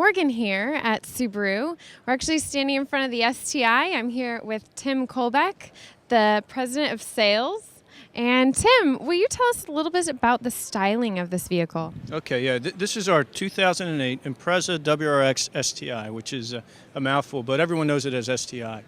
Morgan here at Subaru. We're actually standing in front of the STi. I'm here with Tim Kolbeck, the president of sales. And Tim, will you tell us a little bit about the styling of this vehicle? Okay, yeah, this is our 2008 Impreza WRX STi, which is a mouthful, but everyone knows it as STi.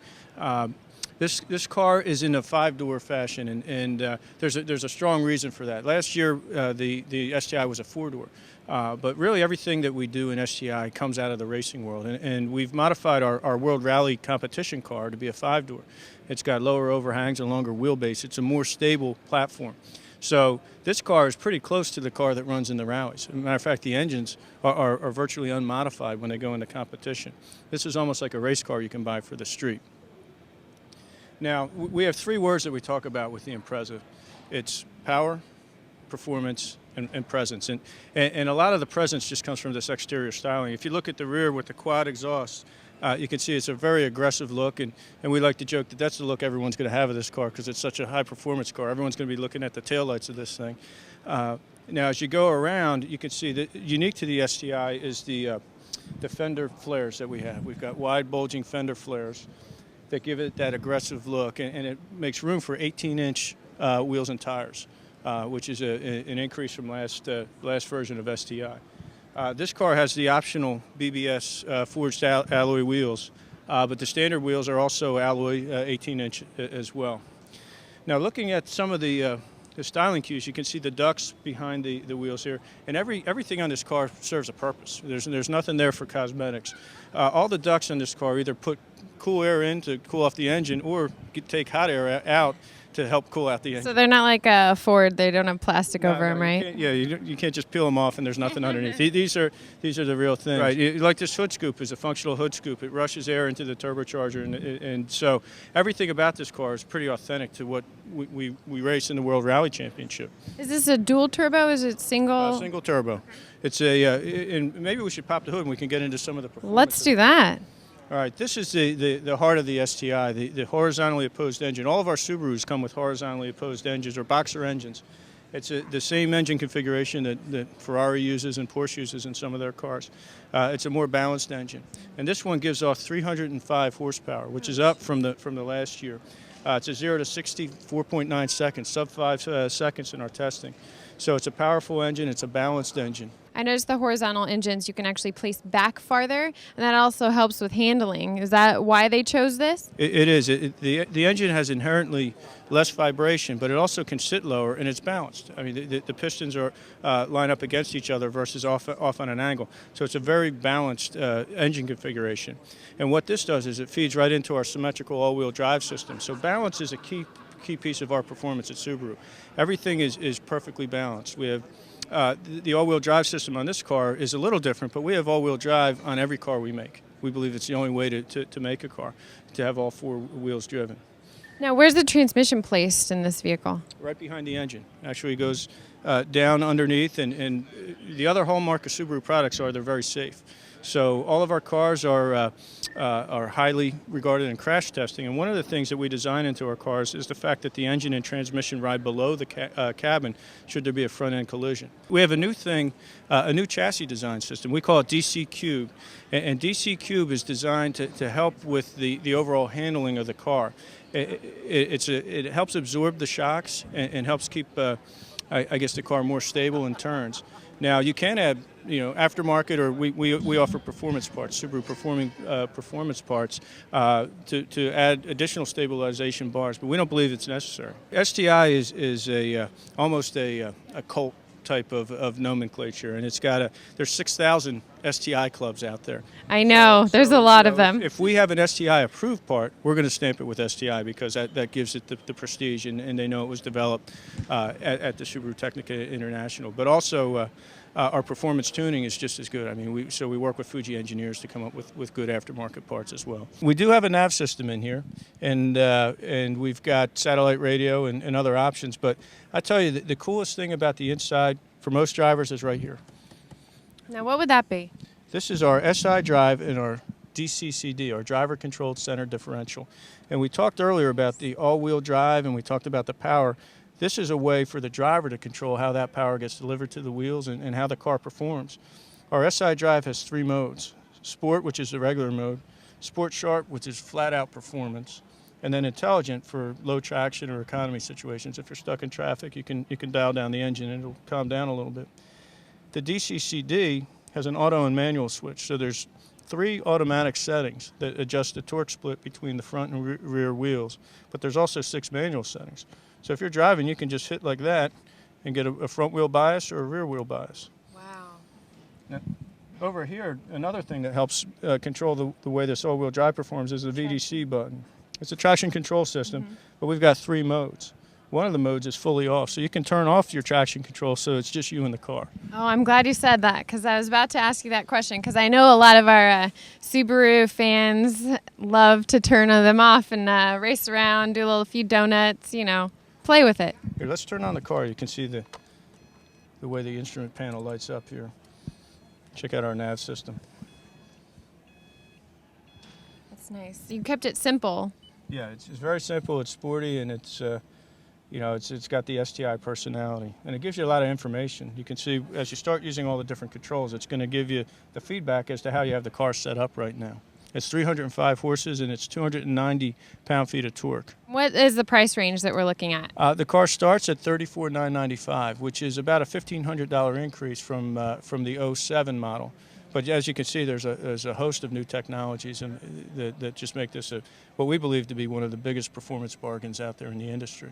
This car is in a five-door fashion, and there's a strong reason for that. Last year, the STi was a four-door, but really everything that we do in STi comes out of the racing world, and we've modified our World Rally competition car to be a five-door. It's got lower overhangs and longer wheelbase. It's a more stable platform. So this car is pretty close to the car that runs in the rallies. As a matter of fact, the engines are virtually unmodified when they go into competition. This is almost like a race car you can buy for the street. Now, we have three words that we talk about with the Impreza. It's power, performance, and presence. And a lot of the presence just comes from this exterior styling. If you look at the rear with the quad exhaust, you can see it's a very aggressive look, and we like to joke that that's the look everyone's going to have of this car because it's such a high-performance car. Everyone's going to be looking at the taillights of this thing. Now, as you go around, you can see that unique to the STi is the fender flares that we have. We've got wide, bulging fender flares that give it that aggressive look, and it makes room for 18-inch wheels and tires, which is an increase from last version of STi. This car has the optional BBS forged alloy wheels, but the standard wheels are also alloy 18-inch as well. Now, looking at some of the styling cues, you can see the ducts behind the wheels here, and everything on this car serves a purpose. There's nothing there for cosmetics. All the ducts on this car either put cool air in to cool off the engine or take hot air out to help cool out the engine. So they're not like a Ford, they don't have plastic over them, right? You can't just peel them off and there's nothing underneath. These are the real things. Right. Like this hood scoop is a functional hood scoop. It rushes air into the turbocharger, and so everything about this car is pretty authentic to what we race in the World Rally Championship. Is this a dual turbo? Is it single? Single turbo. It's and maybe we should pop the hood and we can get into some of the performance. Let's do that. All right, this is the heart of the STi, the horizontally opposed engine. All of our Subarus come with horizontally opposed engines or boxer engines. It's the same engine configuration that Ferrari uses and Porsche uses in some of their cars. It's a more balanced engine. And this one gives off 305 horsepower, which is up from the last year. It's a 0 to 60, 4.9 seconds, sub 5 seconds in our testing. So it's a powerful engine, it's a balanced engine. I noticed the horizontal engines you can actually place back farther, and that also helps with handling. Is that why they chose this? It is. The engine has inherently less vibration, but it also can sit lower, and it's balanced. I mean, the pistons are line up against each other versus off on an angle. So it's a very balanced engine configuration. And what this does is it feeds right into our symmetrical all-wheel drive system. So balance is a key piece of our performance at Subaru. Everything is perfectly balanced. We have the all-wheel drive system on this car is a little different, but we have all-wheel drive on every car we make. We believe it's the only way to make a car, to have all four wheels driven. Now, where's the transmission placed in this vehicle? Right behind the engine. Actually, it goes down underneath, and the other hallmark of Subaru products are they're very safe. So all of our cars are highly regarded in crash testing, and one of the things that we design into our cars is the fact that the engine and transmission ride below the cabin should there be a front-end collision. We have a new thing, a new chassis design system. We call it DC Cube, and DC Cube is designed to help with the overall handling of the car. It helps absorb the shocks and helps keep, I guess, the car more stable in turns. Now, you can add, aftermarket, or we offer performance parts, Subaru performance parts, to add additional stabilization bars, but we don't believe it's necessary. STi is almost a cult type of nomenclature, and there's 6,000 STi clubs out there. I know, there's a lot of them. If we have an STi approved part, we're going to stamp it with STi because that gives it the prestige, and they know it was developed at the Subaru Technica International. But also, our performance tuning is just as good. I mean, we work with Fuji engineers to come up with good aftermarket parts as well. We do have a nav system in here, and we've got satellite radio and other options. But I tell you, the coolest thing about the inside for most drivers is right here. Now, what would that be? This is our SI drive and our DCCD, our driver-controlled center differential. And we talked earlier about the all-wheel drive, and we talked about the power. This is a way for the driver to control how that power gets delivered to the wheels and how the car performs. Our SI drive has 3 modes. Sport, which is the regular mode, Sport Sharp, which is flat out performance, and then Intelligent for low traction or economy situations. If you're stuck in traffic, you can dial down the engine and it'll calm down a little bit. The DCCD has an auto and manual switch, so there's 3 automatic settings that adjust the torque split between the front and rear wheels, but there's also 6 manual settings. So if you're driving, you can just hit like that and get a front wheel bias or a rear wheel bias. Wow. Now, over here, another thing that helps control the way this all-wheel drive performs is the VDC button. It's a traction control system, but we've got 3 modes. One of the modes is fully off, so you can turn off your traction control so it's just you and the car. Oh, I'm glad you said that, because I was about to ask you that question, because I know a lot of our Subaru fans love to turn them off and race around, do a few donuts, play with it. Here, let's turn on the car. You can see the way the instrument panel lights up here. Check out our nav system. That's nice. You kept it simple. Yeah, it's very simple, it's sporty, and it's got the STi personality, and it gives you a lot of information. You can see as you start using all the different controls, it's going to give you the feedback as to how you have the car set up right now. It's 305 horses and it's 290 pound-feet of torque. What is the price range that we're looking at? The car starts at $34,995, which is about a $1,500 increase from the 07 model. But as you can see, there's a host of new technologies that just make this what we believe to be one of the biggest performance bargains out there in the industry.